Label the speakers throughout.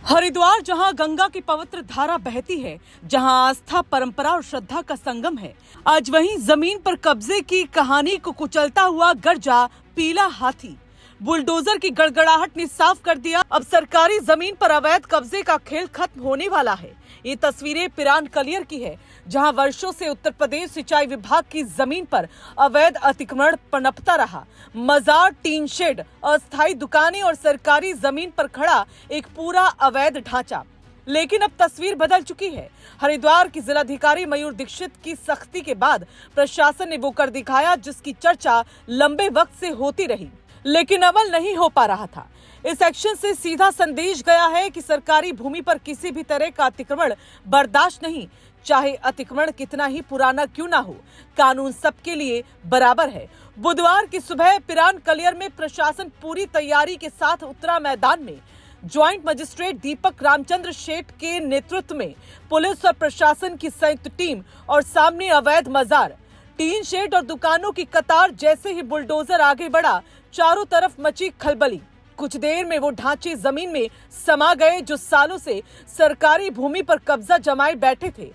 Speaker 1: हरिद्वार जहां गंगा की पवित्र धारा बहती है, जहां आस्था, परंपरा और श्रद्धा का संगम है, आज वहीं जमीन पर कब्जे की कहानी को कुचलता हुआ गरजा पीला हाथी। बुलडोजर की गड़गड़ाहट ने साफ कर दिया, अब सरकारी जमीन पर अवैध कब्जे का खेल खत्म होने वाला है। ये तस्वीरें पिरान कलियर की है, जहां वर्षों से उत्तर प्रदेश सिंचाई विभाग की जमीन पर अवैध अतिक्रमण पनपता रहा। मजार, टीन शेड, अस्थायी दुकानें और सरकारी जमीन पर खड़ा एक पूरा अवैध ढांचा। लेकिन अब तस्वीर बदल चुकी है। हरिद्वार की जिलाधिकारी मयूर दीक्षित की सख्ती के बाद प्रशासन ने वो कर दिखाया जिसकी चर्चा लंबे वक्त से होती रही, लेकिन अमल नहीं हो पा रहा था। इस एक्शन से सीधा संदेश गया है कि सरकारी भूमि पर किसी भी तरह का अतिक्रमण बर्दाश्त नहीं, चाहे अतिक्रमण कितना ही पुराना क्यों ना हो, कानून सबके लिए बराबर है। बुधवार की सुबह पिरान कलियर में प्रशासन पूरी तैयारी के साथ उतरा मैदान में। ज्वाइंट मजिस्ट्रेट दीपक रामचंद्र शेठ के नेतृत्व में पुलिस और प्रशासन की संयुक्त टीम और सामने अवैध मजार, टीन शेड और दुकानों की कतार। जैसे ही बुलडोजर आगे बढ़ा, चारों तरफ मची खलबली। कुछ देर में वो ढांचे जमीन में समा गए जो सालों से सरकारी भूमि पर कब्जा जमाए बैठे थे।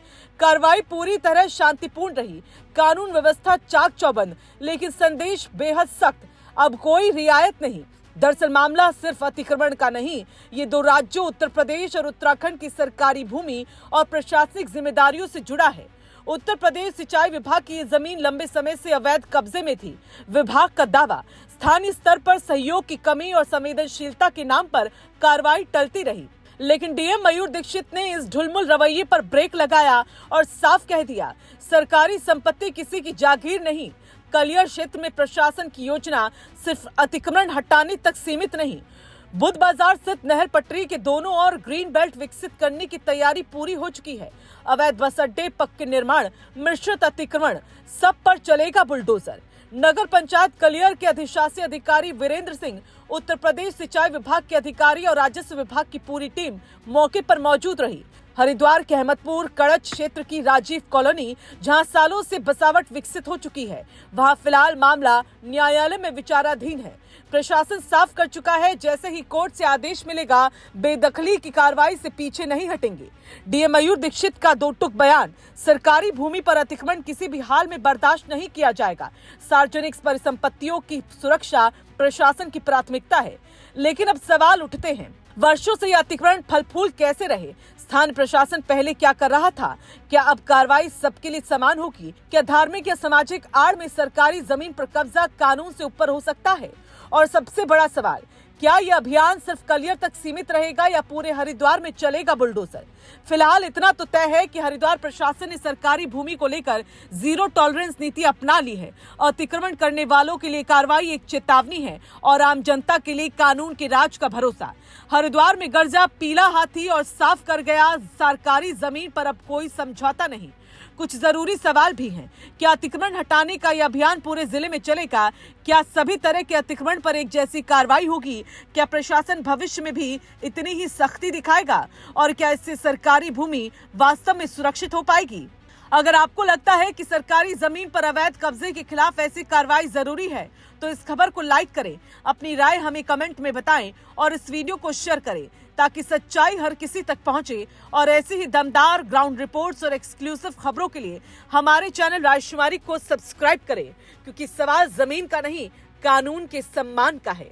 Speaker 1: कार्रवाई पूरी तरह शांतिपूर्ण रही, कानून व्यवस्था चाक चौबंद, लेकिन संदेश बेहद सख्त, अब कोई रियायत नहीं। दरअसल मामला सिर्फ अतिक्रमण का नहीं, ये दो राज्यों उत्तर प्रदेश और उत्तराखंड की सरकारी भूमि और प्रशासनिक जिम्मेदारियों से जुड़ा है। उत्तर प्रदेश सिंचाई विभाग की ये जमीन लंबे समय से अवैध कब्जे में थी। विभाग का दावा, स्थानीय स्तर पर सहयोग की कमी और संवेदनशीलता के नाम पर कार्रवाई टलती रही। लेकिन डीएम मयूर दीक्षित ने इस ढुलमुल रवैये पर ब्रेक लगाया और साफ कह दिया, सरकारी संपत्ति किसी की जागीर नहीं। कलियर क्षेत्र में प्रशासन की योजना सिर्फ अतिक्रमण हटाने तक सीमित नहीं। बुध बाजार स्थित नहर पटरी के दोनों ओर ग्रीन बेल्ट विकसित करने की तैयारी पूरी हो चुकी है। अवैध बस अड्डे, पक्के निर्माण, मिश्रित अतिक्रमण, सब पर चलेगा बुलडोजर। नगर पंचायत कलियर के अधिशासी अधिकारी वीरेंद्र सिंह, उत्तर प्रदेश सिंचाई विभाग के अधिकारी और राजस्व विभाग की पूरी टीम मौके पर मौजूद रही। हरिद्वार के अहमदपुर कड़च क्षेत्र की राजीव कॉलोनी, जहां सालों से बसावट विकसित हो चुकी है, वहां फिलहाल मामला न्यायालय में विचाराधीन है। प्रशासन साफ कर चुका है, जैसे ही कोर्ट से आदेश मिलेगा, बेदखली की कार्रवाई से पीछे नहीं हटेंगे। डीएम मयूर दीक्षित का दो टूक बयान, सरकारी भूमि पर अतिक्रमण किसी भी हाल में बर्दाश्त नहीं किया जाएगा। सार्वजनिक परिसंपत्तियों की सुरक्षा प्रशासन की प्राथमिकता है। लेकिन अब सवाल उठते हैं, वर्षों से यह अतिक्रमण फल फूल कैसे रहे? स्थानीय प्रशासन पहले क्या कर रहा था? क्या अब कार्रवाई सबके लिए समान होगी? क्या धार्मिक या सामाजिक आड़ में सरकारी जमीन पर कब्जा कानून से ऊपर हो सकता है? और सबसे बड़ा सवाल, क्या यह अभियान सिर्फ कलियर तक सीमित रहेगा या पूरे हरिद्वार में चलेगा बुलडोजर? फिलहाल इतना तो तय है कि हरिद्वार प्रशासन ने सरकारी भूमि को लेकर जीरो टॉलरेंस नीति अपना ली है। अतिक्रमण करने वालों के लिए कार्रवाई एक चेतावनी है और आम जनता के लिए कानून के राज का भरोसा। हरिद्वार में गरजा पीला हाथी और साफ कर गया, सरकारी जमीन पर अब कोई समझौता नहीं। कुछ जरूरी सवाल भी हैं। क्या अतिक्रमण हटाने का यह अभियान पूरे जिले में चलेगा? क्या सभी तरह के अतिक्रमण पर एक जैसी कार्रवाई होगी? क्या प्रशासन भविष्य में भी इतनी ही सख्ती दिखाएगा? और क्या इससे सरकारी भूमि वास्तव में सुरक्षित हो पाएगी? अगर आपको लगता है कि सरकारी जमीन पर अवैध कब्जे के खिलाफ ऐसी कार्रवाई जरूरी है, तो इस खबर को लाइक करें, अपनी राय हमें कमेंट में बताएं और इस वीडियो को शेयर करें, ताकि सच्चाई हर किसी तक पहुंचे। और ऐसी ही दमदार ग्राउंड रिपोर्ट्स और एक्सक्लूसिव खबरों के लिए हमारे चैनल राजकुमारी को सब्सक्राइब करें, क्योंकि सवाल जमीन का नहीं, कानून के सम्मान का है।